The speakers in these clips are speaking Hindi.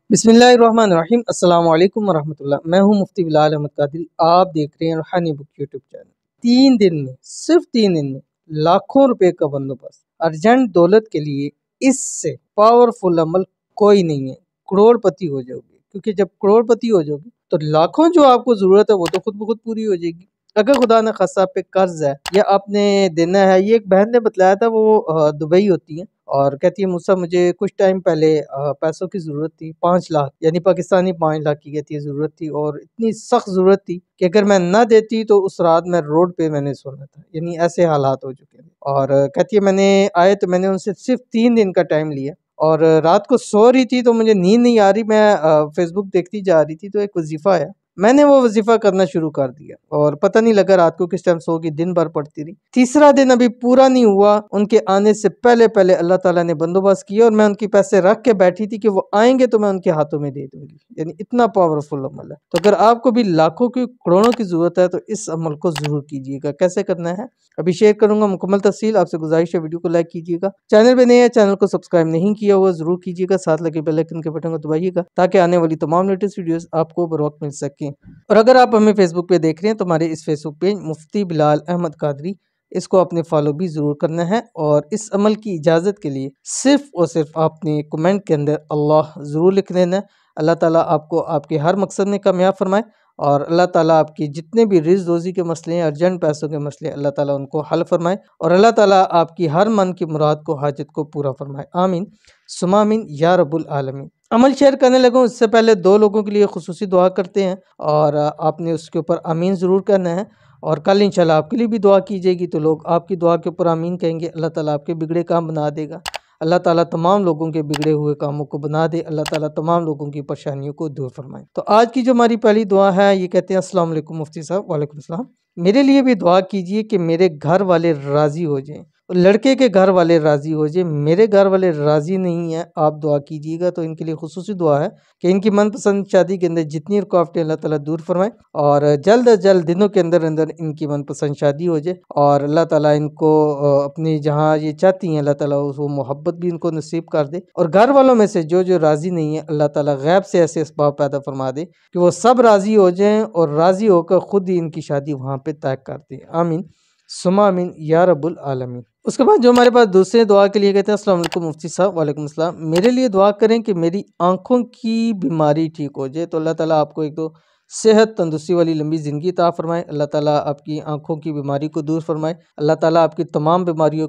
बिस्मिल्लाहिर्रहमानिर्रहीम अस्सलाम वालेकुम वरहमतुल्लाह। मैं हूं मुफ्ती बिलाल अहमद कादरी। आप देख रहे हैं रूहानी बुक यूट्यूब चैनल। 3 दिन में, सिर्फ 3 दिन में लाखों रुपए का बंदोबस्त। अर्जेंट दौलत के लिए इससे पावरफुल अमल कोई नहीं है। करोड़पति हो जाओगे, क्योंकि जब करोड़पति हो जाओगे तो लाखों जो आपको जरूरत है वो तो खुद ब खुद पूरी हो जाएगी। अगर खुदा न खास्ता आप पे कर्ज है या आपने देना है, ये एक बहन ने बतलाया था, वो दुबई होती है और कहती है मूसा मुझे कुछ टाइम पहले पैसों की ज़रूरत थी, 5 लाख यानी पाकिस्तानी 5 लाख की कहती है ज़रूरत थी, और इतनी सख्त ज़रूरत थी कि अगर मैं ना देती तो उस रात मैं रोड पे मैंने सोना था, यानी ऐसे हालात हो चुके हैं। और कहती है मैंने आए तो मैंने उनसे सिर्फ 3 दिन का टाइम लिया, और रात को सो रही थी तो मुझे नींद नहीं आ रही, मैं फेसबुक देखती जा रही थी तो एक वजीफ़ा आया, मैंने वो वजीफा करना शुरू कर दिया और पता नहीं लगा रात को किस टाइम सो गई, दिन भर पड़ती रही। तीसरा दिन अभी पूरा नहीं हुआ, उनके आने से पहले पहले अल्लाह ताला ने बंदोबस्त किया और मैं उनके पैसे रख के बैठी थी कि वो आएंगे तो मैं उनके हाथों में दे दूंगी। यानी इतना पावरफुल अमल है। तो अगर आपको भी लाखों की करोड़ों की जरूरत है तो इस अमल को जरूर कीजिएगा। कैसे करना है अभी शेयर करूंगा मुकम्मल तफसील। आपसे गुजारिश है वीडियो को लाइक कीजिएगा, चैनल पे नए हैं चैनल को सब्सक्राइब नहीं किया हुआ जरूर कीजिएगा, साथ लगे बेल आइकन के बटन को दबाइएगा ताकि आने वाली तमाम लेटेस्ट वीडियोस आपको बर वक्त मिल सके। और अगर आप हमें फेसबुक पे देख रहे हैं तो हमारे इस फेसबुक पेज मुफ्ती बिलाल अहमद कादरी, इसको आपने फॉलो भी ज़रूर करना है। और इस अमल की इजाज़त के लिए सिर्फ़ और सिर्फ आपने कमेंट के अंदर अल्लाह ज़रूर लिख देना है। अल्लाह ताला आपको आपके हर मकसद में कामयाब फरमाए और अल्लाह ताला आपकी जितने भी रिज़्क़ रोज़ी के मसले हैं, अर्जेंट पैसों के मसले, अल्लाह ताला उनको हल फरमाए और अल्लाह ताला आपकी हर मन की मुराद को, हाजत को पूरा फरमाए। आमीन सुमा आमीन या रब्बुल आलमीन। अमल शेयर करने लगूँ उससे पहले 2 लोगों के लिए खुसूसी दुआ करते हैं और आपने उसके ऊपर आमीन ज़रूर कहना है। और कल इंशाल्लाह आपके लिए भी दुआ की जाएगी तो लोग आपकी दुआ के ऊपर आमीन कहेंगे। अल्लाह ताला आपके बिगड़े काम बना देगा। अल्लाह ताला तमाम लोगों के बिगड़े हुए कामों को बना दे। अल्लाह ताला तमाम लोगों की परेशानियों को दूर फरमाए। तो आज की जो हमारी पहली दुआ है ये कहते हैं अस्सलाम वालेकुम मुफ्ती साहब। वालेकुम सलाम। मेरे लिए भी दुआ कीजिए कि मेरे घर वाले राज़ी हो जाएँ, लड़के के घर वाले राज़ी हो जाए। मेरे घर वाले राज़ी नहीं है, आप दुआ कीजिएगा। तो इनके लिए खुसूसी दुआ है कि इनकी मनपसंद शादी के अंदर जितनी रुकावटें अल्लाह ताला दूर फरमाए और जल्द अज जल्द दिनों के अंदर अंदर इनकी मनपसंद शादी हो जाए और अल्लाह ताला इनको अपनी जहाँ ये चाहती हैं अल्लाह ताला वो मोहब्बत भी इनको नसीब कर दे। और घर वालों में से जो जो राज़ी नहीं है अल्लाह ताला गैब से ऐसे इसबाब पैदा फरमा दे कि वो सब राज़ी हो जाएँ और राज़ी होकर खुद ही इनकी शादी वहाँ पर तय कर दें। आमीन सुमा आमीन या रब्बुल आलमीन। उसके बाद जो हमारे पास दूसरे दुआ के लिए कहते हैं अस्सलाम वालेकुम मुफ्ती साहब। वालेकुम अस्सलाम। मेरे लिए दुआ करें कि मेरी आँखों की बीमारी ठीक हो जाए। तो अल्लाह ताला आपको एक तो सेहत तंदुरुस्ती वाली लंबी ज़िंदगी अता फरमाए। अल्लाह ताला आपकी आँखों की बीमारी को दूर फरमाए। अल्लाह ताला आपकी तमाम बीमारियों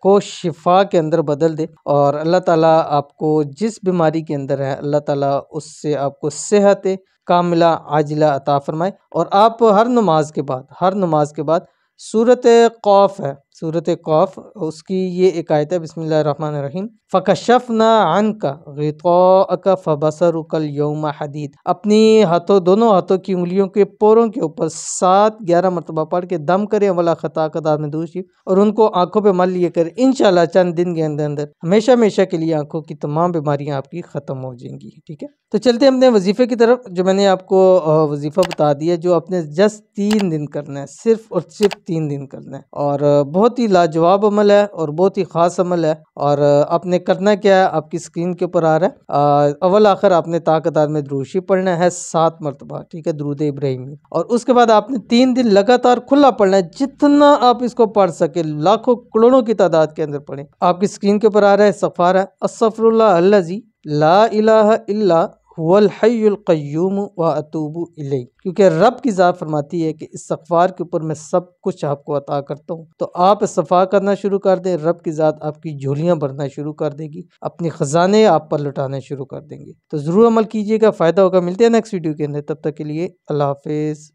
को शिफा के अंदर बदल दे और अल्लाह ताला आपको जिस बीमारी के अंदर है अल्लाह ताला उससे आपको सेहत कामिला आजिला अता फरमाए। और आप हर नमाज के बाद सूरत क़ाफ है, सूरत क़ाफ उसकी ये एक आयत है बिस्मिल्लाहिर्रहमानिर्रहीम फ़कशफ़ना अन्का ग़िताअका फ़बसरुकल यौमा हदीद। अपनी हाथों दोनों हाथों की उंगलियों के पोरों के ऊपर 7-11 मरतबा पढ़ के दम करें वाला ख़ता कदार में दूसरी और उनको आँखों पे मल लिए करें। इंशाल्लाह चंद दिन के अंदर अंदर हमेशा हमेशा के लिए आँखों की तमाम बीमारियाँ आपकी ख़त्म हो जाएंगी। ठीक है, तो चलते हैं अपने वजीफ़े की तरफ। जो मैंने आपको वजीफ़ा बता दिया जो आपने जस्ट 3 दिन करना है, सिर्फ और सिर्फ 3 दिन करना है और बहुत ही लाजवाब अमल है और बहुत ही ख़ास अमल है। और आपने करना क्या है, आपकी स्क्रीन के ऊपर आ रहा है, अव्वल आखिर आपने ताकदार में द्रूशी पढ़ना है 7 मरतबा। ठीक है, दुरूद इब्राहिमी। और उसके बाद आपने 3 दिन लगातार खुला पढ़ना है, जितना आप इसको पढ़ सके, लाखों करोड़ों की तादाद के अंदर पढ़ें। आपकी स्क्रीन के ऊपर आ रहा है इस्तग़फ़ार है, अस्तग़फ़िरुल्लाह अल्लज़ी ला इलाहा इल्ला हुवल हय्युल क़य्यूम व अतूबु इलैह। क्योंकि रब की ज़ात फरमाती है कि इस्तग़फ़ार के ऊपर मैं सब कुछ आपको अता करता हूँ। तो आप इस्तग़फ़ार करना शुरू कर दें, रब की ज़ात आपकी झोलियाँ भरना शुरू कर देगी, अपने ख़जाने आप पर लुटाना शुरू कर देंगे। तो ज़रूर अमल कीजिएगा, फ़ायदा होगा। मिलते हैं नेक्स्ट वीडियो के अंदर, तब तक के लिए अल्लाह हाफ़िज़।